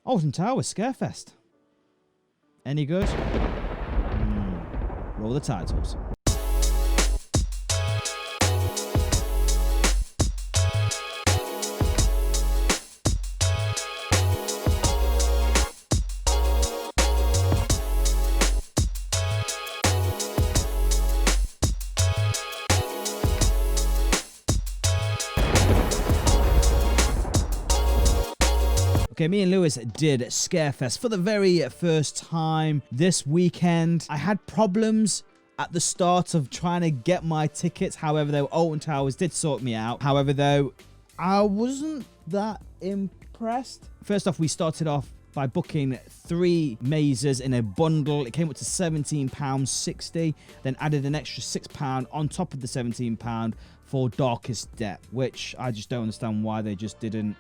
Alton Towers, Scarefest. Any good? Roll the titles. Okay, me and Lewis did Scarefest for the very first time this weekend. I had problems at the start of trying to get my tickets. However, though, Alton Towers did sort me out. However, though, I wasn't that impressed. First off, we started off by booking 3 mazes in a bundle. It came up to £17.60, then added an extra £6 on top of the £17 for Darkest Depth, which I just don't understand why they just didn't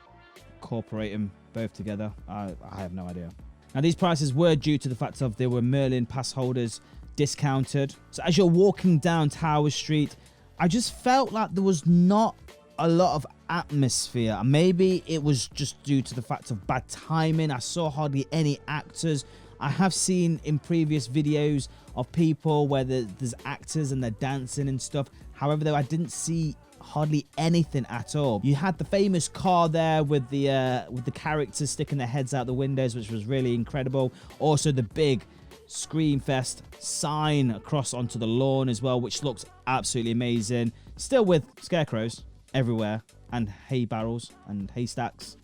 incorporate them both together. I have no idea. Now, these prices were due to the fact of there were Merlin pass holders discounted. So as you're walking down Tower Street, I just felt like there was not a lot of atmosphere. Maybe it was just due to the fact of bad timing. I saw hardly any actors. I have seen in previous videos of people where there's actors and they're dancing and stuff. However, though, I didn't see hardly anything at all. You had the famous car there with the characters sticking their heads out the windows, which was really incredible. Also, the big Screamfest sign across onto the lawn as well, which looks absolutely amazing. Still with scarecrows everywhere and hay barrels and haystacks.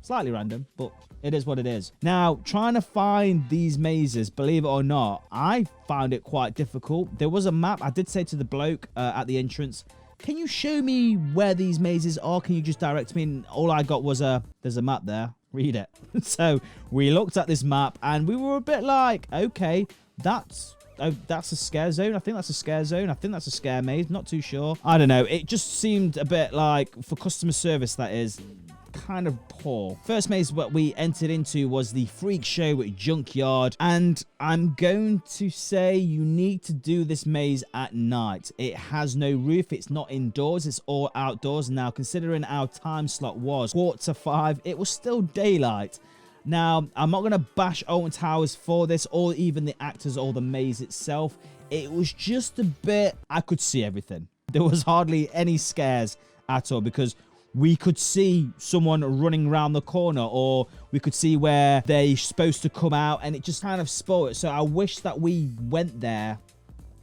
Slightly random, but it is what it is. Now, trying to find these mazes, believe it or not, I found it quite difficult. There was a map. I did say to the bloke at the entrance, can you show me where these mazes are? Can you just direct me? And all I got was there's a map there. Read it. So we looked at this map and we were a bit like, okay, that's a scare zone. I think that's a scare zone. I think that's a scare maze. Not too sure. I don't know. It just seemed a bit like, for customer service, that is kind of poor. First maze what we entered into was the Freak Show at Junkyard, and I'm going to say you need to do this maze at night. It has no roof, it's not indoors, it's all outdoors. Now, considering our time slot was 4:45, it was still daylight. Now, I'm not going to bash Alton Towers for this, or even the actors or the maze itself. It was just a bit, I could see everything. There was hardly any scares at all, because we could see someone running around the corner, or we could see where they're supposed to come out, and it just kind of spoiled it. So I wish that we went there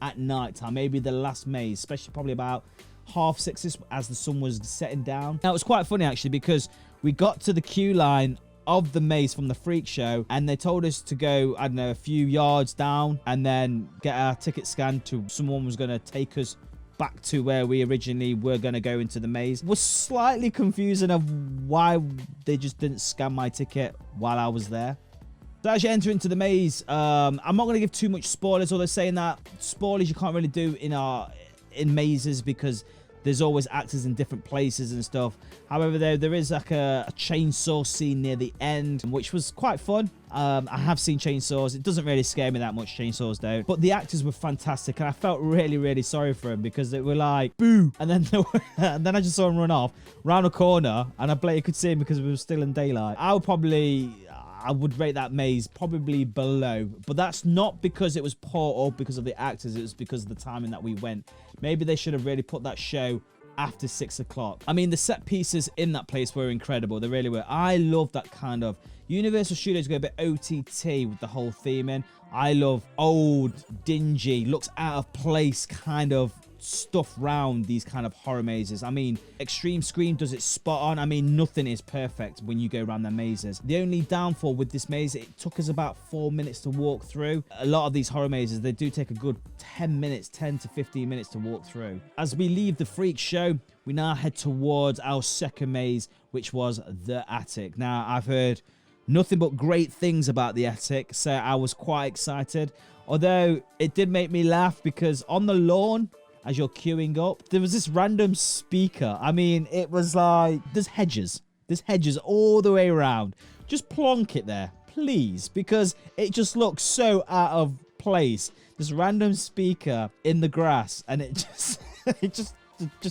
at night time, maybe the last maze, especially probably about 6:30 as the sun was setting down. Now, it was quite funny actually, because we got to the queue line of the maze from the Freak Show, and they told us to go, I don't know, a few yards down and then get our ticket scanned to someone was going to take us back to where we originally were going to go into the maze. It was slightly confusing of why they just didn't scan my ticket while I was there. So as you enter into the maze, I'm not going to give too much spoilers, although saying that spoilers you can't really do in mazes, because there's always actors in different places and stuff. However, though, there is like a chainsaw scene near the end, which was quite fun. I have seen chainsaws. It doesn't really scare me that much, chainsaws don't. But the actors were fantastic, and I felt really, really sorry for them, because they were like, boo! And then and then I just saw them run off, round a corner, and I blatantly could see him because we were still in daylight. I would rate that maze probably below, but that's not because it was poor or because of the actors. It was because of the timing that we went. Maybe they should have really put that show after 6 o'clock. I mean, the set pieces in that place were incredible. They really were. I love that kind of Universal Studios go a bit OTT with the whole theme in. I love old, dingy, looks out of place kind of stuff round these kind of horror mazes. I mean, Extreme Scream does it spot on. I mean, nothing is perfect when you go around the mazes. The only downfall with this maze, it took us about 4 minutes to walk through. A lot of these horror mazes, they do take a good 10 to 15 minutes to walk through. As we leave the Freak Show, we now head towards our second maze, which was the Attic. Now, I've heard nothing but great things about the Attic, so I was quite excited. Although, it did make me laugh, because on the lawn, as you're queuing up, there was this random speaker. I mean, it was like, there's hedges all the way around. Just plonk it there, please, because it just looks so out of place. This random speaker in the grass, and it just, it just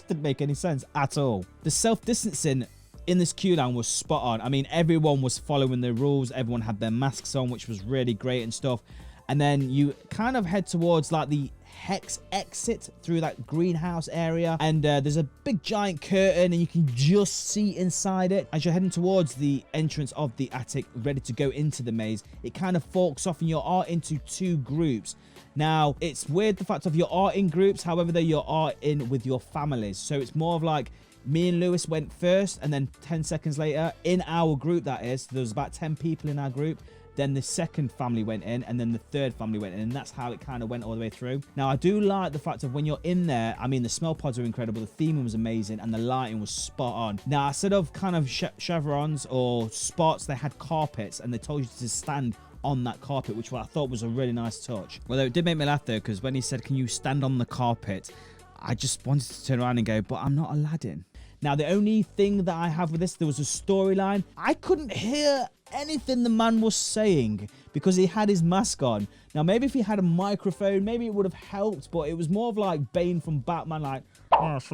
didn't make any sense at all. The self-distancing in this queue line was spot on. I mean, everyone was following the rules. Everyone had their masks on, which was really great and stuff. And then you kind of head towards like the hex exit through that greenhouse area, and there's a big giant curtain and you can just see inside it. As you're heading towards the entrance of the attic, ready to go into the maze, it kind of forks off and you are into 2 groups. Now, it's weird the fact of you are in groups, however, though you are in with your families. So it's more of like me and Lewis went first, and then 10 seconds later, in our group that is, there was about 10 people in our group. Then the second family went in, and then the third family went in, and that's how it kind of went all the way through. Now, I do like the fact of when you're in there, I mean, the smell pods are incredible, the theming was amazing, and the lighting was spot on. Now, instead of kind of chevrons or spots, they had carpets, and they told you to stand on that carpet, which I thought was a really nice touch. Although it did make me laugh, though, because when he said, can you stand on the carpet, I just wanted to turn around and go, but I'm not Aladdin. Now, the only thing that I have with this, there was a storyline. I couldn't hear anything the man was saying because he had his mask on. Now, maybe if he had a microphone, maybe it would have helped, but it was more of like Bane from Batman, like, that's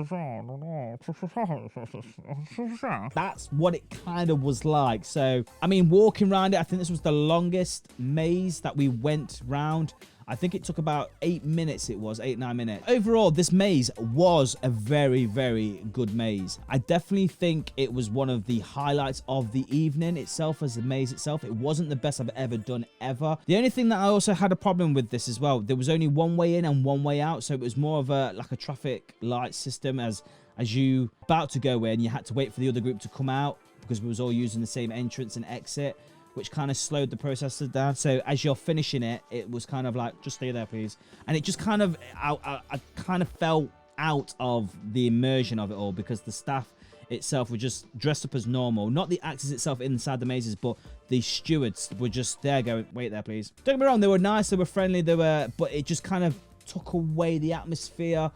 what it kind of was like. So, I mean, walking around it, I think this was the longest maze that we went round. I think it took about 8 minutes. It was 8-9 minutes. Overall, this maze was a very, very good maze. I definitely think it was one of the highlights of the evening itself as the maze itself. It wasn't the best I've ever done ever. The only thing that I also had a problem with this as well, there was only one way in and one way out. So it was more of a like a traffic light system as you about to go in, you had to wait for the other group to come out because we was all using the same entrance and exit, which kind of slowed the process down. So as you're finishing it, it was kind of like, just stay there, please. And it just kind of, I kind of fell out of the immersion of it all because the staff itself were just dressed up as normal. Not the actors itself inside the mazes, but the stewards were just there going, wait there, please. Don't get me wrong, they were nice, they were friendly, but it just kind of took away the atmosphere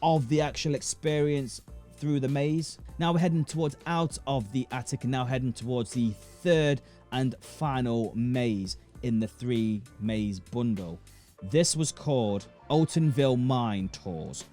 of the actual experience through the maze. Now we're heading towards out of the attic and now heading towards the third and final maze in the 3 maze bundle. This was called Altonville Mine Tours.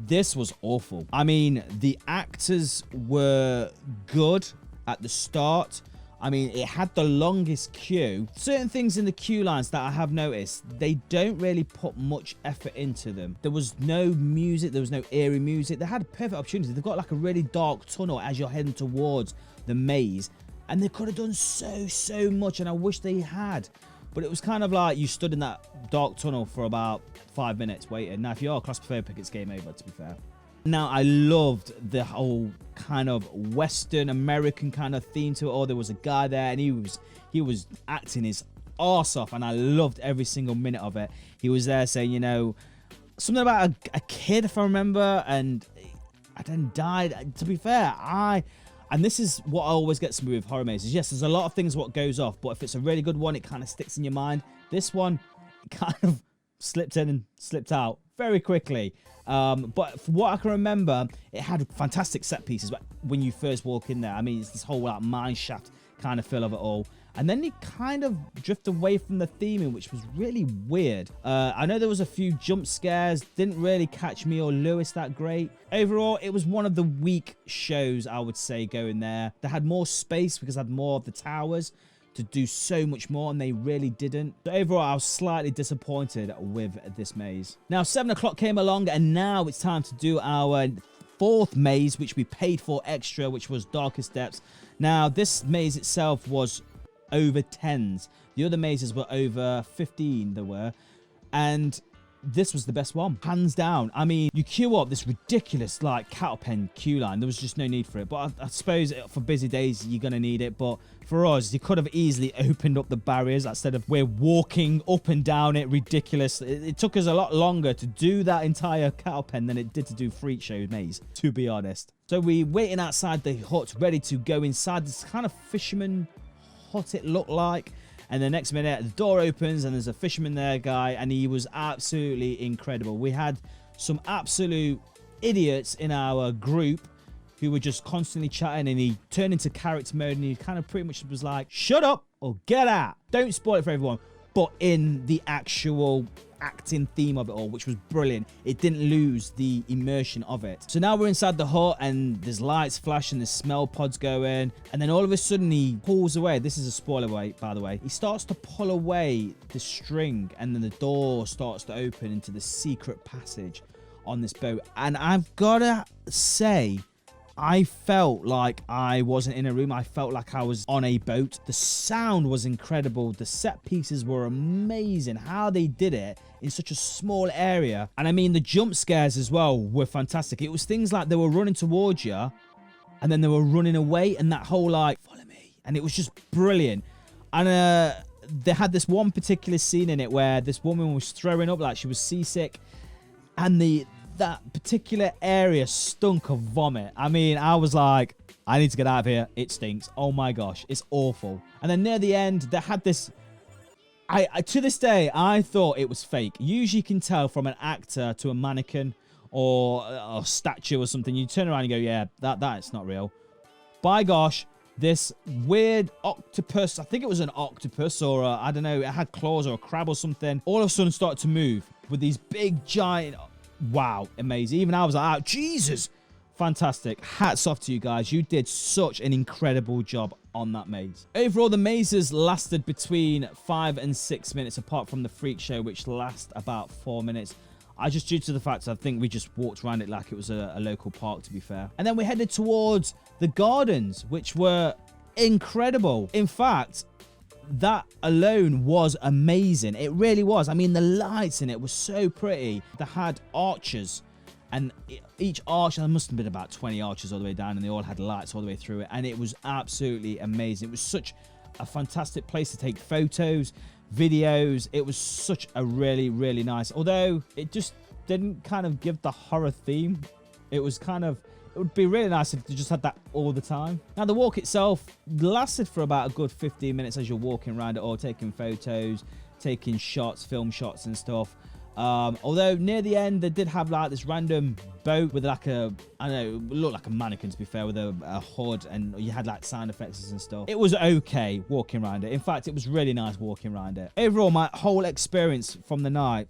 This was awful. I mean, the actors were good at the start. I mean, it had the longest queue. Certain things in the queue lines that I have noticed, they don't really put much effort into them. There was no music. There was no eerie music. They had a perfect opportunity. They've got like a really dark tunnel as you're heading towards the maze. And they could have done so much, and I wish they had. But it was kind of like you stood in that dark tunnel for about 5 minutes waiting. Now, if you are claustrophobic, it's game over, to be fair. Now, I loved the whole kind of Western American kind of theme to it all. There was a guy there, and he was acting his arse off, and I loved every single minute of it. He was there saying, you know, something about a kid, if I remember, and I then died. To be fair, and this is what always gets me with horror mazes. Yes, there's a lot of things what goes off, but if it's a really good one, it kind of sticks in your mind. This one kind of slipped in and slipped out very quickly. But for what I can remember, it had fantastic set pieces when you first walk in there. I mean, it's this whole like mine shaft kind of feel of it all. And then it kind of drift away from the theming, which was really weird. I know there was a few jump scares, didn't really catch me or Lewis that great. Overall, it was one of the weak shows, I would say, going there. They had more space because they had more of the towers to do so much more, and they really didn't. So overall, I was slightly disappointed with this maze. Now, 7 o'clock came along, and now it's time to do our 4th maze, which we paid for extra, which was Darkest Depths. Now, this maze itself was over 10s. The other mazes were over 15, there were. And this was the best one, hands down. I mean, you queue up this ridiculous, like, cattle pen queue line. There was just no need for it. But I suppose for busy days, you're going to need it. But for us, you could have easily opened up the barriers instead of we're walking up and down it. Ridiculous. It took us a lot longer to do that entire cattle pen than it did to do Freak Show maze, to be honest. So we're waiting outside the hut, ready to go inside this kind of fisherman hut it looked like. And the next minute, the door opens and there's a fisherman there, guy, and he was absolutely incredible. We had some absolute idiots in our group who were just constantly chatting, and he turned into character mode, and he kind of pretty much was like, shut up or get out. Don't spoil it for everyone. But in the actual acting theme of it all, which was brilliant. It didn't lose the immersion of it. So now we're inside the hut and there's lights flashing, there's smell pods going, and then all of a sudden he pulls away. This is a spoiler, by the way. He starts to pull away the string, and then the door starts to open into the secret passage on this boat. And I've gotta say, I felt like I wasn't in a room. I felt like I was on a boat. The sound was incredible. The set pieces were amazing. How they did it in such a small area. And I mean, the jump scares as well were fantastic. It was things like they were running towards you and then they were running away, and that whole like, follow me. And it was just brilliant. And they had this one particular scene in it where this woman was throwing up like she was seasick, and that particular area stunk of vomit. I mean, I was like, I need to get out of here. It stinks. Oh my gosh, it's awful. And then near the end, they had this. I to this day, I thought it was fake. Usually you can tell from an actor to a mannequin or a statue or something. You turn around and go, yeah, that's not real. By gosh, this weird octopus, I think it was an octopus or I don't know, it had claws or a crab or something, all of a sudden started to move with these big giant. Wow, amazing. Even I was like, oh, Jesus. Fantastic. Hats off to you guys. You did such an incredible job on that maze. Overall, the mazes lasted between 5 and 6 minutes, apart from the freak show, which lasts about 4 minutes. Just due to the fact I think we just walked around it like it was a local park, to be fair. And then we headed towards the gardens, which were incredible. In fact, that alone was amazing. It really was. I mean, the lights in it were so pretty. They had arches, and each arch, there must have been about 20 arches all the way down, and they all had lights all the way through it, and it was absolutely amazing. It was such a fantastic place to take photos, videos. It was such a really, really nice, although it just didn't kind of give the horror theme. It was kind of, it would be really nice if they just had that all the time. Now, the walk itself lasted for about a good 15 minutes as you're walking around it all, taking photos, taking shots, film shots and stuff. Although near the end, they did have like this random boat with like a, I don't know, it looked like a mannequin, to be fair, with a hood, and you had like sound effects and stuff. It was okay walking around it. In fact, it was really nice walking around it. Overall, my whole experience from the night,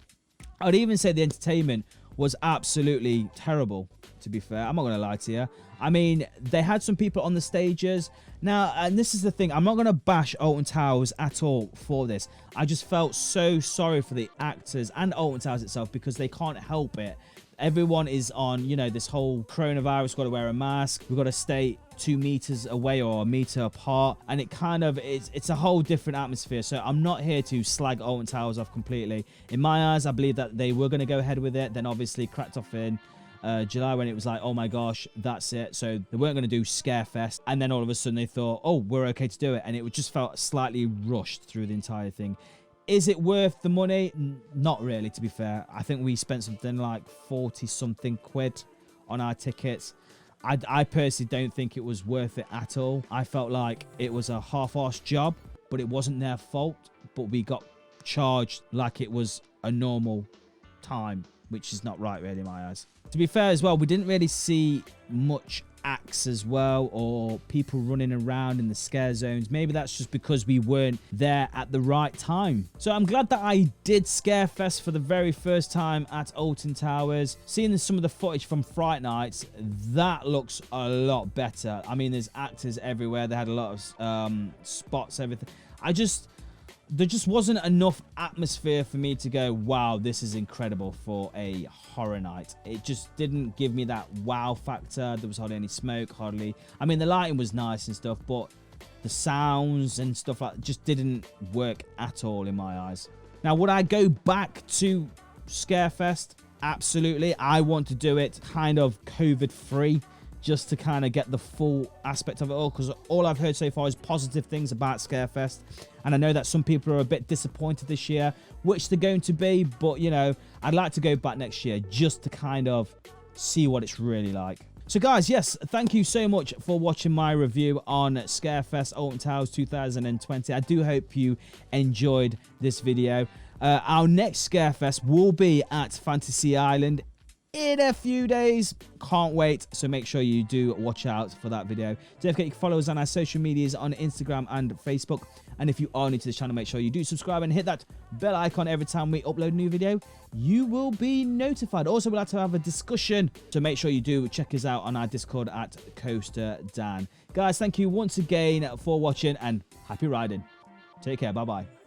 I'd even say the entertainment was absolutely terrible, to be fair. I'm not going to lie to you. I mean, they had some people on the stages. Now, and this is the thing, I'm not going to bash Alton Towers at all for this. I just felt so sorry for the actors and Alton Towers itself, because they can't help it. Everyone is on, you know, this whole coronavirus, got to wear a mask. We've got to stay 2 meters away or a meter apart. And it kind of, it's a whole different atmosphere. So I'm not here to slag Alton Towers off completely. In my eyes, I believe that they were going to go ahead with it. Then obviously cracked off in July, when it was like, oh my gosh, that's it. So they weren't going to do Scarefest, and then all of a sudden they thought, oh, we're okay to do it, and it just felt slightly rushed through the entire thing. Is it worth the money? Not really, to be fair. I think we spent something like 40 something quid on our tickets. I personally don't think it was worth it at all. I felt like it was a half-assed job, but it wasn't their fault. But we got charged like it was a normal time, which is not right really in my eyes. To be fair as well, we didn't really see much acts as well, or people running around in the scare zones. Maybe that's just because we weren't there at the right time. So I'm glad that I did Scarefest for the very first time at Alton Towers. Seeing some of the footage from Fright Nights, that looks a lot better. I mean, there's actors everywhere. They had a lot of spots, everything. There just wasn't enough atmosphere for me to go, wow, this is incredible for a horror night. It just didn't give me that wow factor. There was hardly any smoke, hardly. I mean, the lighting was nice and stuff, but the sounds and stuff like that just didn't work at all in my eyes. Now, would I go back to Scarefest? Absolutely. I want to do it kind of COVID-free, just to kind of get the full aspect of it all, because all I've heard so far is positive things about Scarefest, and I know that some people are a bit disappointed this year, which they're going to be, but you know, I'd like to go back next year just to kind of see what it's really like. So guys, yes, thank you so much for watching my review on Scarefest Alton Towers 2020. I do hope you enjoyed this video. Our next Scarefest will be at Fantasy Island in a few days. Can't wait. So make sure you do watch out for that video. Don't forget you can follow us on our social medias on Instagram and Facebook. And if you are new to this channel, make sure you do subscribe and hit that bell icon every time we upload a new video. You will be notified. Also, we'd like to have a discussion, so make sure you do check us out on our Discord at CoasterDan. Guys, thank you once again for watching and happy riding. Take care. Bye-bye.